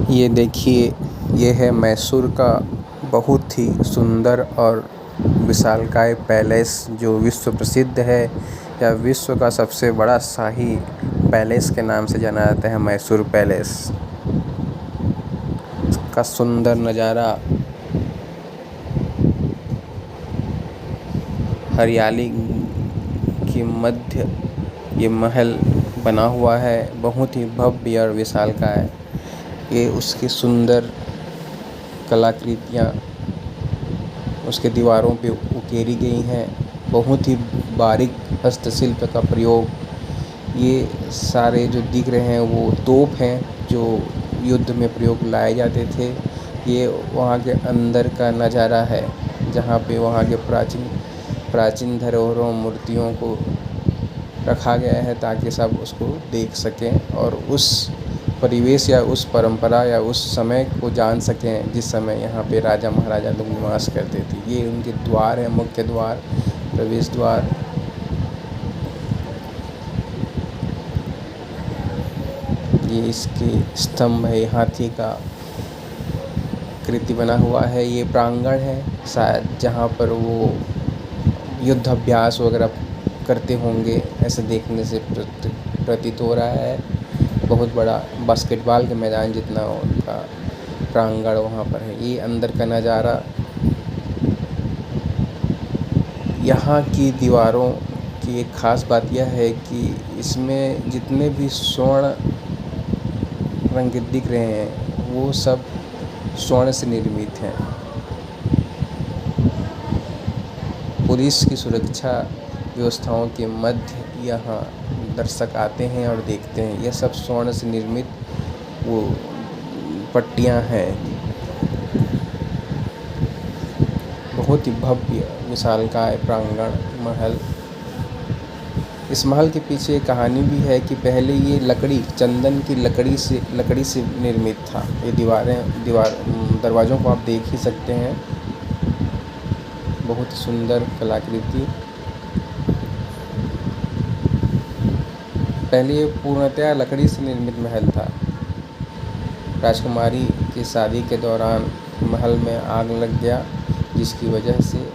ये देखिए, ये है मैसूर का बहुत ही सुंदर और विशालकाय पैलेस जो विश्व प्रसिद्ध है या विश्व का सबसे बड़ा शाही पैलेस के नाम से जाना जाता है मैसूर पैलेस का सुंदर नज़ारा। हरियाली के मध्य ये महल बना हुआ है, बहुत ही भव्य और विशालकाय। ये उसकी सुंदर कलाकृतियाँ उसके दीवारों पे उकेरी गई हैं, बहुत ही बारीक हस्तशिल्प का प्रयोग। ये सारे जो दिख रहे हैं वो तोप हैं जो युद्ध में प्रयोग लाए जाते थे। ये वहाँ के अंदर का नज़ारा है जहाँ पे वहाँ के प्राचीन धरोहरों मूर्तियों को रखा गया है ताकि सब उसको देख सकें और उस परिवेश या उस परंपरा या उस समय को जान सकें जिस समय यहाँ पे राजा महाराजा लोग निवास करते थे। ये उनके द्वार है, मुख्य द्वार, प्रवेश द्वार। ये इसके स्तंभ है, हाथी का कृति बना हुआ है। ये प्रांगण है शायद जहाँ पर वो युद्ध अभ्यास वगैरह करते होंगे, ऐसे देखने से प्रतीत हो रहा है। बहुत बड़ा बास्केटबॉल के मैदान जितना उनका प्रांगण वहाँ पर है। ये अंदर का नज़ारा। यहाँ की दीवारों की एक ख़ास बात यह है कि इसमें जितने भी स्वर्ण रंग दिख रहे हैं वो सब स्वर्ण से निर्मित हैं। पुलिस की सुरक्षा व्यवस्थाओं के मध्य यहाँ दर्शक आते हैं और देखते हैं। यह सब स्वर्ण से निर्मित वो पट्टियाँ हैं। बहुत ही भव्य विशालकाय प्रांगण महल। इस महल के पीछे एक कहानी भी है कि पहले ये चंदन की लकड़ी से निर्मित था। ये दरवाज़ों को आप देख ही सकते हैं, बहुत सुंदर कलाकृति। पहले ये पूर्णतया लकड़ी से निर्मित महल था। राजकुमारी की शादी के दौरान महल में आग लग गया, जिसकी वजह से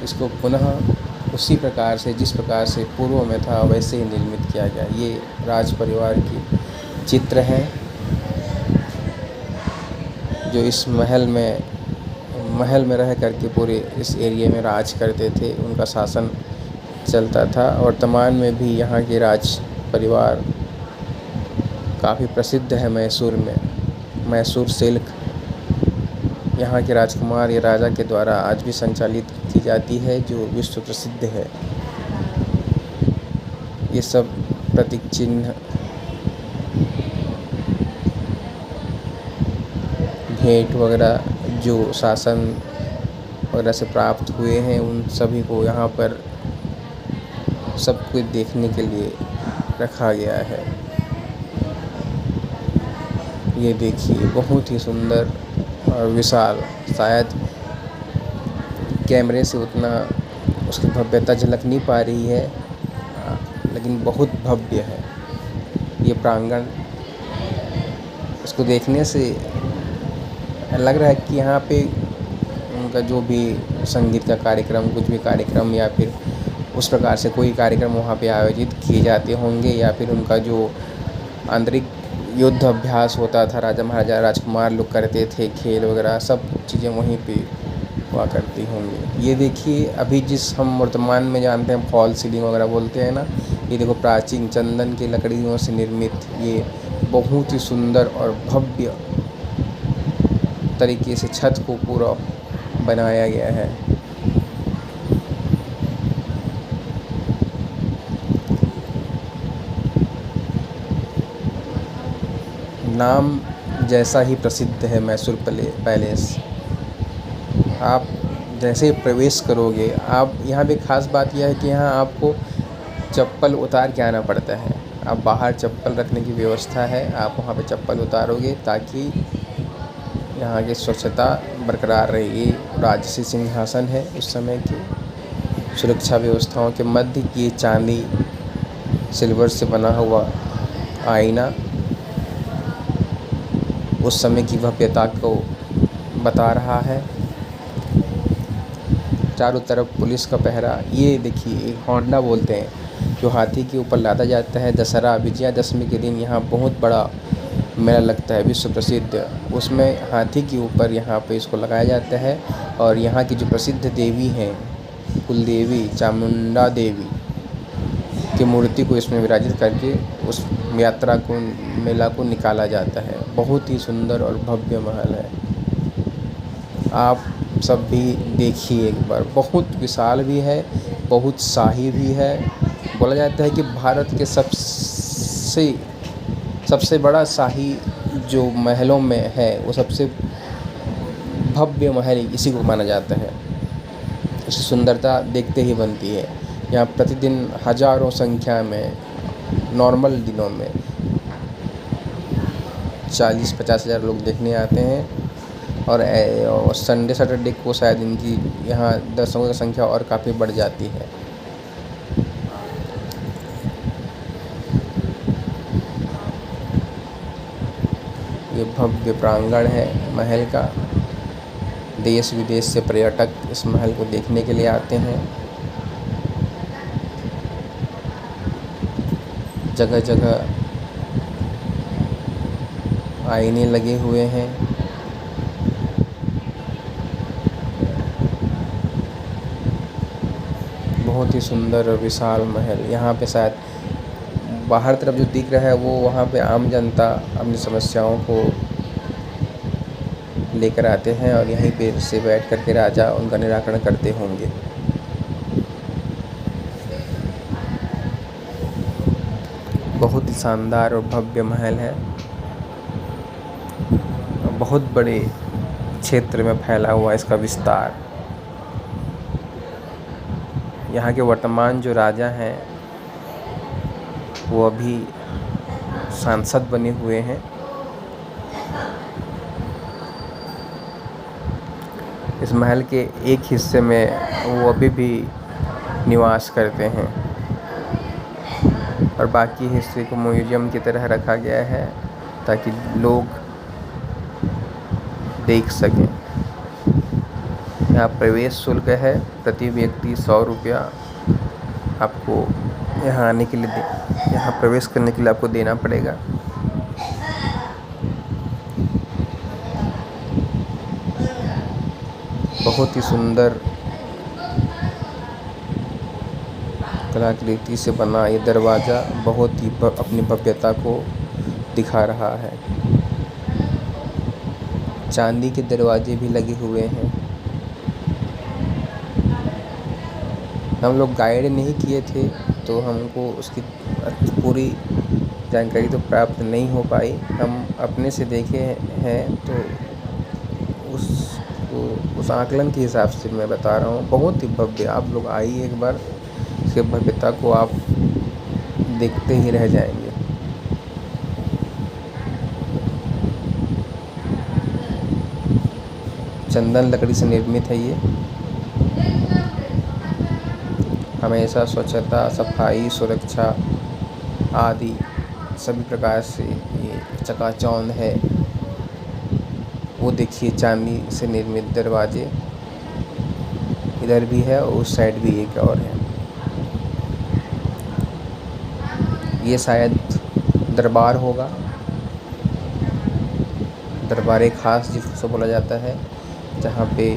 इसको पुनः उसी प्रकार से जिस प्रकार से पूर्व में था वैसे ही निर्मित किया गया। ये राज परिवार की चित्र हैं जो इस महल में रह करके पूरे इस एरिया में राज करते थे। उनका शासन चलता था। वर्तमान में भी यहाँ के राज परिवार काफ़ी प्रसिद्ध है मैसूर में। मैसूर सिल्क यहाँ के राजकुमार या राजा के द्वारा आज भी संचालित की जाती है, जो विश्व प्रसिद्ध है। ये सब प्रतीक चिन्ह, भेंट वगैरह जो शासन वगैरह से प्राप्त हुए हैं, उन सभी को यहाँ पर सब कुछ देखने के लिए रखा गया है। ये देखिए, बहुत ही सुंदर और विशाल। शायद कैमरे से उतना उसकी भव्यता झलक नहीं पा रही है, लेकिन बहुत भव्य है ये प्रांगण। इसको देखने से लग रहा है कि यहाँ पे उनका जो भी संगीत का कार्यक्रम, कुछ भी कार्यक्रम या फिर उस प्रकार से कोई कार्यक्रम वहाँ पे आयोजित किए जाते होंगे, या फिर उनका जो आंतरिक युद्ध अभ्यास होता था, राजा महाराजा राजकुमार लोग करते थे, खेल वगैरह सब चीज़ें वहीं पे हुआ करती होंगी। ये देखिए, अभी जिस हम वर्तमान में जानते हैं फॉल सीलिंग वगैरह बोलते हैं ना, ये देखो प्राचीन चंदन की लकड़ियों से निर्मित ये बहुत ही सुंदर और भव्य तरीके से छत को पूरा बनाया गया है। नाम जैसा ही प्रसिद्ध है मैसूर पैलेस। आप जैसे प्रवेश करोगे, आप यहाँ पे ख़ास बात यह है कि यहाँ आपको चप्पल उतार के आना पड़ता है। आप बाहर चप्पल रखने की व्यवस्था है, आप वहाँ पे चप्पल उतारोगे ताकि यहाँ की स्वच्छता बरकरार रहेगी। राजसी सिंहासन है उस समय की। सुरक्षा व्यवस्थाओं के मध्य ये चांदी सिल्वर से बना हुआ आईना उस समय की भव्यता को बता रहा है। चारों तरफ पुलिस का पहरा। ये देखिए एक होंडा बोलते हैं जो हाथी के ऊपर लादा जाता है। दशहरा विजयादशमी के दिन यहाँ बहुत बड़ा मेला लगता है, विश्व प्रसिद्ध। उसमें हाथी के ऊपर यहाँ पे इसको लगाया जाता है और यहाँ की जो प्रसिद्ध देवी हैं कुलदेवी चामुंडा देवी की मूर्ति को इसमें विराजित करके उस यात्रा को मेला को निकाला जाता है। बहुत ही सुंदर और भव्य महल है, आप सब भी देखिए एक बार। बहुत विशाल भी है, बहुत शाही भी है। बोला जाता है कि भारत के सबसे बड़ा शाही जो महलों में है वो सबसे भव्य महल इसी को माना जाता है। इसकी सुंदरता देखते ही बनती है। यहाँ प्रतिदिन हजारों संख्या में नॉर्मल दिनों में 40-50 हज़ार लोग देखने आते हैं और संडे सैटरडे को शायद इनकी यहाँ दर्शकों की संख्या और काफ़ी बढ़ जाती है। ये भव्य प्रांगण है महल का। देश विदेश से पर्यटक इस महल को देखने के लिए आते हैं। जगह जगह आईने लगे हुए हैं। बहुत ही सुंदर और विशाल महल। यहाँ पे शायद बाहर तरफ जो दिख रहा है वो वहाँ पे आम जनता अपनी समस्याओं को लेकर आते हैं और यहीं पे से बैठ करके राजा उनका निराकरण करते होंगे। बहुत ही शानदार और भव्य महल है। बहुत बड़े क्षेत्र में फैला हुआ इसका विस्तार। यहाँ के वर्तमान जो राजा हैं वो अभी सांसद बने हुए हैं। इस महल के एक हिस्से में वो अभी भी निवास करते हैं और बाकी हिस्से को म्यूजियम की तरह रखा गया है ताकि लोग देख सकें। यहाँ प्रवेश शुल्क है, प्रति व्यक्ति 100 रुपया आपको यहाँ आने के लिए यहाँ प्रवेश करने के लिए आपको देना पड़ेगा। बहुत ही सुंदर कलाकृति से बना ये दरवाज़ा बहुत ही अपनी भव्यता को दिखा रहा है। चांदी के दरवाजे भी लगे हुए हैं। हम लोग गाइड नहीं किए थे तो हमको उसकी पूरी जानकारी तो प्राप्त नहीं हो पाई। हम अपने से देखे हैं तो उस आकलन के हिसाब से मैं बता रहा हूँ। बहुत ही भव्य। आप लोग आइए एक बार, इसके भव्यता को आप देखते ही रह जाएंगे। चंदन लकड़ी से निर्मित है ये। हमेशा स्वच्छता, सफाई, सुरक्षा आदि सभी प्रकार से ये चकाचौंध है। वो देखिए चांदी से निर्मित दरवाजे इधर भी है और उस साइड भी एक और है। ये शायद दरबार होगा। दरबार खास जिसको बोला जाता है, जहाँ पे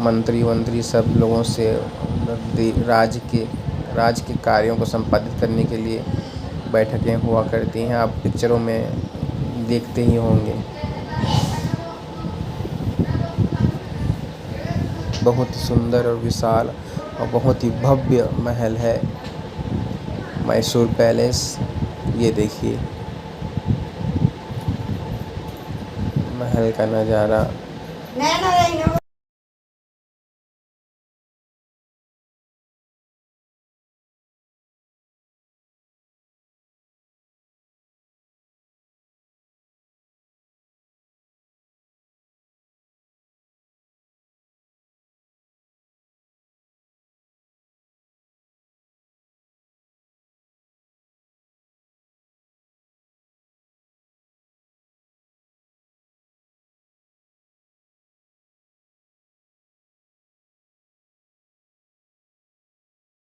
मंत्री सब लोगों से राज के कार्यों को संपादित करने के लिए बैठकें हुआ करती हैं। आप पिक्चरों में देखते ही होंगे। बहुत ही सुंदर और विशाल और बहुत ही भव्य महल है मैसूर पैलेस। ये देखिए महल का नज़ारा।